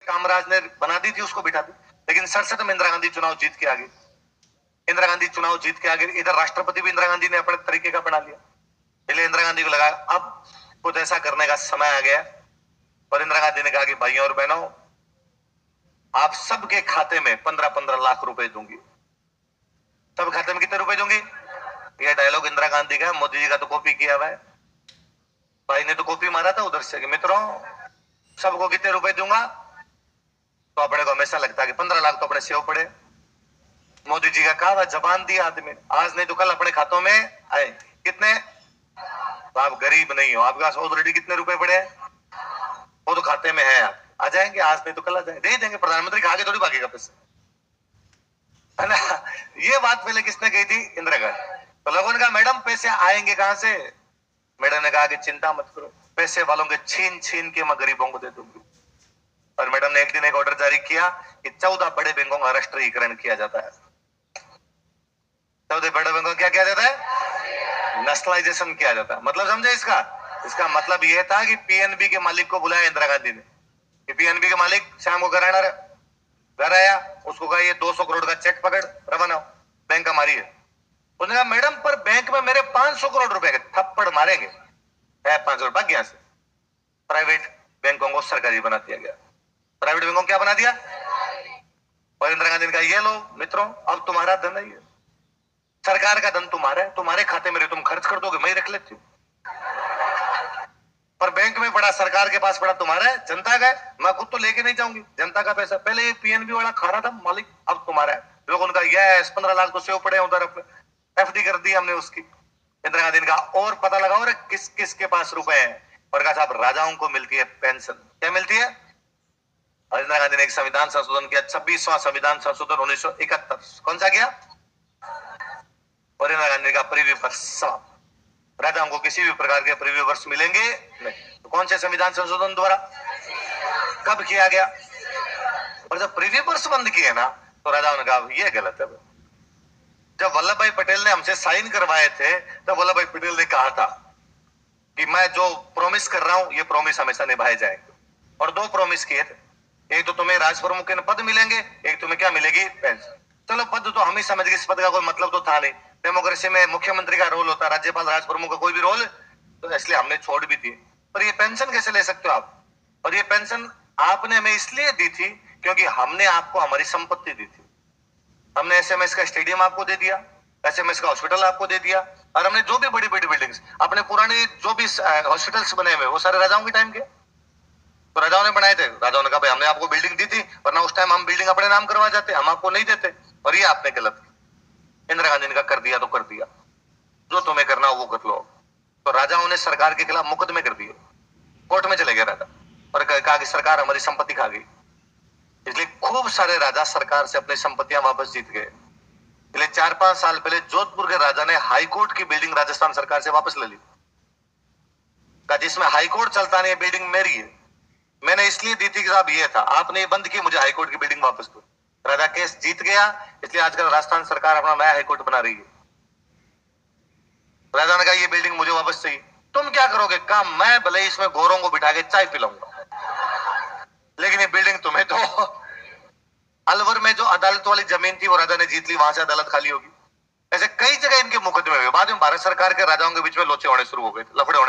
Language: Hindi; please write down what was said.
कामराज ने बना दी थी उसको बिठा दी, लेकिन सड़सठ में इंदिरा गांधी चुनाव जीत के आ गई। इंदिरा गांधी चुनाव जीत के आ गई, इधर राष्ट्रपति भी इंदिरा गांधी ने अपने तरीके का बना लिया। पहले इंदिरा गांधी को लगा अब कुछ ऐसा करने का समय आ गया, और इंदिरा गांधी ने कहा कि भाइयों और बहनों, आप सबके खाते में 15-15 लाख रुपए दूंगी। सब खाते में कितने रुपए दूंगी? यह डायलॉग इंदिरा गांधी का, मोदी जी का तो कॉपी किया हुआ है। भाई ने तो कॉपी मारा था उधर से कि मित्रों सबको कितने रुपए दूंगा, तो अपने को हमेशा लगता है कि 15 लाख तो अपने सेव पड़े। मोदी जी का कहा जबान दिया आदमी, आज नहीं तो कल अपने खातों में आए। कितने? तो आप गरीब नहीं हो, आपके पास ऑलरेडी कितने रुपए पड़े हैं, वो तो खाते में है, आ जाएंगे, आज नहीं तो कल आ जाएंगे, दे देंगे। प्रधानमंत्री के आगे थोड़ी भागेगा पैसे, है ना। ये बात पहले किसने कही थी? इंदिरा गांधी। तो लोगों ने कहा मैडम पैसे आएंगे कहां से? मैडम ने कहा कि चिंता मत करो, पैसे वालों के छीन छीन के मैं गरीबों को दे दूंगी। और मैडम ने एक दिन एक ऑर्डर जारी किया कि 14 बड़े बैंकों का राष्ट्रीयकरण किया जाता है। 14 बड़े बैंकों क्या किया जाता है? नेशनलाइजेशन किया जाता है। मतलब समझे इसका? इसका मतलब यह था कि पीएनबी के मालिक को बुलाया इंदिरा गांधी ने कि पीएनबी के मालिक शाम को घर आया, उसको कहा ये 200 करोड़ का चेक पकड़ रवाना, बैंक हमारी है। उसने कहा मैडम पर बैंक में मेरे 500 करोड़ रुपए के, थप्पड़ मारेंगे, 500 रुपए गया से। प्राइवेट बैंकों को सरकारी बना दिया गया। प्राइवेट बैंकों क्या बना दिया? और इंदिरा गांधी ने कहा ये लो मित्रों, अब तुम्हारा धन है, ये सरकार का धन तुम्हारा है, तुम्हारे खाते में तुम खर्च कर दोगे, मैं रख लेती हूँ। पर बैंक में पड़ा, सरकार के पास पड़ा, तुम्हारा है, जनता का है, मैं खुद तो लेके नहीं जाऊंगी, जनता का पैसा। पहले ये पीएनबी वाला खा रहा था मालिक, अब तुम्हारा है। लोगों ने कहा यस 15 लाख तो सेव पड़े उधर, अपने एफडी कर दी हमने उसकी। इंदिरा गांधी ने कहा और पता लगाओ रे किस किस के पास रुपए हैं, और कहा साहब राजाओं को मिलती है पेंशन। क्या मिलती है? और इंदिरा गांधी ने एक संविधान संशोधन किया, 26वां संविधान संशोधन 1971। कौन सा किया? और इंदिरा गांधी का प्रीव्यू वर्ष समाप्त, राजाओं को किसी भी प्रकार के प्रीव्यू वर्ष मिलेंगे नहीं। तो कौन से संविधान संशोधन द्वारा? कब किया गया? और जब प्रीव्यू वर्ष बंद किए ना, तो राजाओं ने कहा यह गलत है। जब वल्लभ भाई पटेल ने हमसे साइन करवाए थे, तब वल्लभ भाई पटेल ने कहा था कि मैं जो प्रॉमिस कर रहा हूं ये प्रॉमिस हमेशा निभाए जाएंगे। और 2 प्रॉमिस किए थे, एक तो तुम्हें राज प्रमुख के पद मिलेंगे, एक तुम्हें क्या मिलेगी? पेंशन। चलो पद तो हम ही समझ गए, इस पद का कोई मतलब तो था नहीं। डेमोक्रेसी में मुख्यमंत्री का रोल होता है, राज्यपाल राज प्रमुख का कोई भी रोल, तो इसलिए हमने छोड़ भी दिए। पर ये पेंशन कैसे ले सकते हो आप? और ये पेंशन आपने हमें इसलिए दी थी क्योंकि हमने आपको हमारी संपत्ति दी थी। हमने एसएमएस का स्टेडियम आपको दे दिया, एसएमएस का हॉस्पिटल आपको दे दिया, और हमने जो भी बड़ी बड़ी बिल्डिंग्स, अपने पुराने जो भी हॉस्पिटल्स बने हुए वो सारे राजाओं के टाइम के, तो राजाओं ने बनाए थे। राजाओं ने कहा भाई हमने आपको बिल्डिंग दी थी, वरना उस टाइम हम बिल्डिंग अपने नाम करवा जाते, हम आपको नहीं देते, और ये आपने गलत किया। इंदिरा गांधी ने कहा कर दिया तो कर दिया, जो तुम्हें करना हो वो कर लो। तो राजाओं ने सरकार के खिलाफ मुकदमे कर दिए, कोर्ट में चले गए राजा, और कहा कि सरकार हमारी संपत्ति खा गई। इसलिए खूब सारे राजा सरकार से अपनी संपत्तियां वापस जीत गए। इसलिए 4-5 साल पहले जोधपुर के राजा ने हाईकोर्ट की बिल्डिंग राजस्थान सरकार से वापस ले ली, कहा जिसमें हाईकोर्ट चलता नहीं, बिल्डिंग मेरी है, मैंने इसलिए दी थी कि साहब ये था, आपने बंद की, मुझे हाईकोर्ट की बिल्डिंग वापस दो। राजा केस जीत गया, इसलिए आजकल राजस्थान सरकार अपना नया हाईकोर्ट बना रही है। राजा ने कहा ये बिल्डिंग मुझे वापस चाहिए। तुम क्या करोगे? कहा मैं भले इसमें गोरों को बिठा के चाय पिलाऊंगा, लेकिन ये बिल्डिंग तुम्हें तो। अलवर में जो अदालत वाली जमीन थी वो राजा ने जीत ली, वहां से अदालत खाली होगी। ऐसे कई जगह इनके मुकदमे हुए, बाद में भारत सरकार के राजाओं के बीच में लोचे होने शुरू हो गए, लफड़े होने